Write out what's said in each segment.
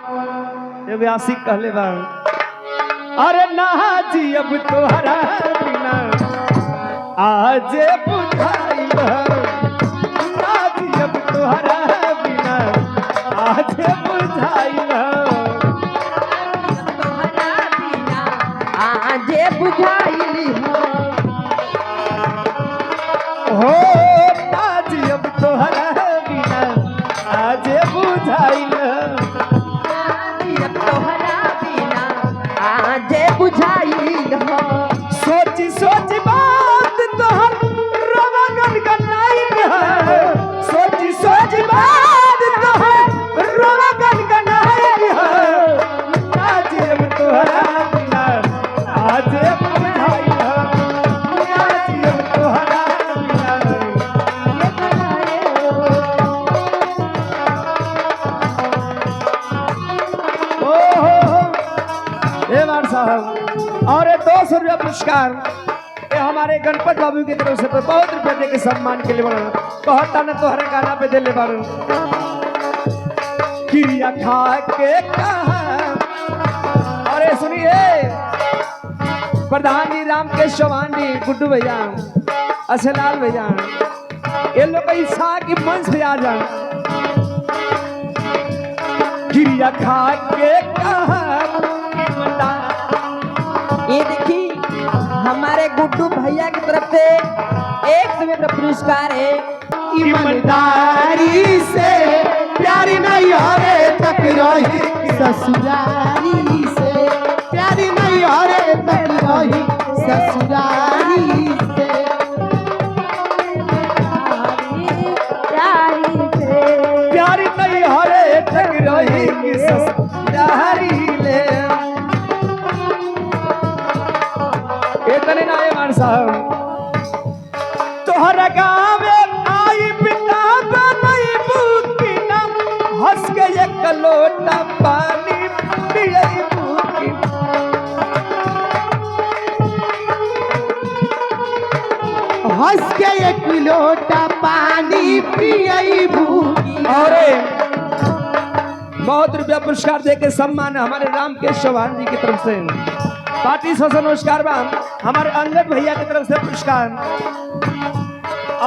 ये व्यासी कहले बा अरे ना जी अब तोहरा बिना आज बुझाइल ना जी अब तोहरा बिना आज बुझाइल आज बुझाइली हो ना जी अब तोहरा बिना आज बुझाइल तोहरा बिना आज बुझाइल सोच सोच बात तोहर रोवा गनगनाइल है सोच सोच बात तोहर रोवा गनगनाइल है आज अब तोहरा बिना आज बुझाइल है आज अब तोहरा बिना ए बार साहब और 200 रुपया पुरस्कार ये हमारे गणपत बाबू की तरफ से तो बहुत रुपया दे के सम्मान के लिए बना कहता न तोहरे गाना पे दिले बारू क्रिया खा के कहा अरे सुनिए प्रधान जी राम के चौहान जी गुड्डू भैया असलाल भैया ये लोग ईसा की मंच पे आ जाए क्रिया खा के कहा ये देखी हमारे गुड्डू भैया की तरफ से 100 रुपये का पुरस्कार है। ईमानदारी से प्यारी नहीं हरे तक रही ससुरारी से प्यारी नहीं हरे तक रही ससुरारी से प्यारी नहीं हरे तक रही ससुरारी ले इतने ना ये मान साहब तोहरा गाँव आई बिना नहीं भूखी ना हंस के एक लोटा पानी पिए भूखी हंस के एक लोटा पानी पियई भूखी अरे बहुत रुपया पुरस्कार दे के सम्मान हमारे राम के चौहान जी की तरफ से पार्टी से नमस्कार बा हमारे अंगद भैया की तरफ से पुरस्कार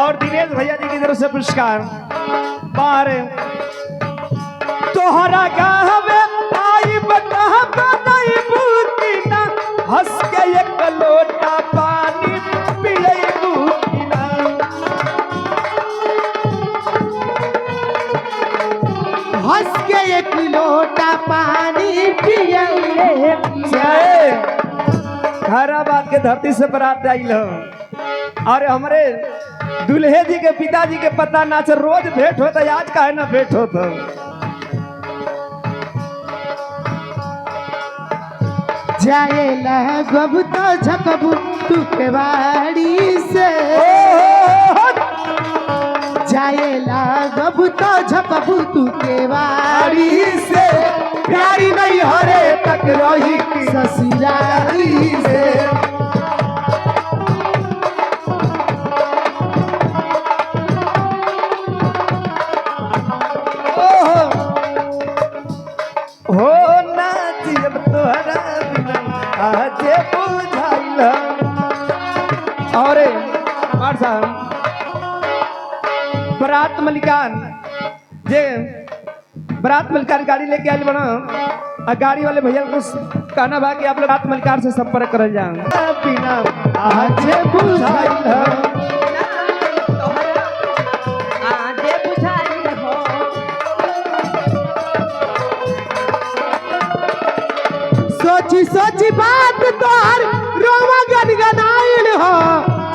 और दिनेश भैया जी की तरफ से पुरस्कार बाहर तोहरा गाँव आई बता नहीं भूती ना हंस के एक लोटा पानी पिए भूती ना हंस के एक लोटा पानी पियई खैराबाद के धरती से बरात आइल हो और हमारे दुल्हे जी के पिताजी के पता ना से रोज भेंट होता आज काहे ना भेंट होता जाए लगब तो झकबू तू के बाड़ी से जाए लगब तो झकबू तू के बाड़ी से प्यारी नहीं हरे तक रही ससुरारी से हो ना जियब तोहरा बिना आज बुझाइल और मार साहब बरात मलिकान जे बरात मलिकान गाड़ी लेके आइल बना गाड़ी वाले भैया को कहना बा कि आप लोग बरात मलिकार से संपर्क करल जाए बिना आज बुझाइल आज बुझाइल हो सोची सोची बात तोहर रोवा गनगनाइल हो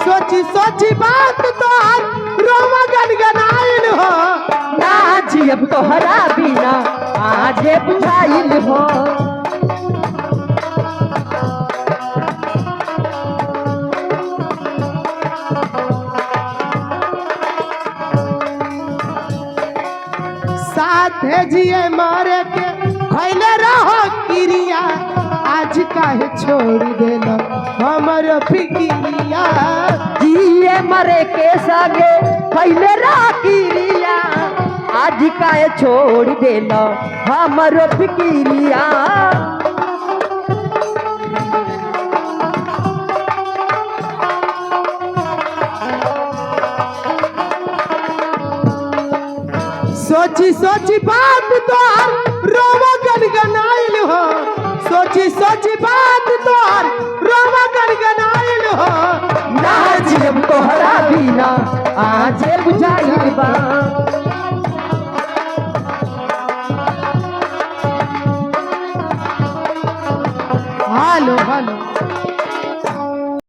सोची सोची बात तोहर रोवा गनगनाइल हो ना जियब तोहरा बिना आज बुझाइल हो साथे जिए मारे के खैले रहो क्रिया आज काहे छोड़ देना हमर फिकिरिया जिए मरे के संगे पहले राखिरिया आज काहे छोड़ देला हमरो फिकिरिया। सोची सोची बात तोहार रोवा गनगनाइल हो, सोची सोची बात तोहार रोवा गनगनाइल हो। ना जीव तोहरा बिना आज बुझाइल बा।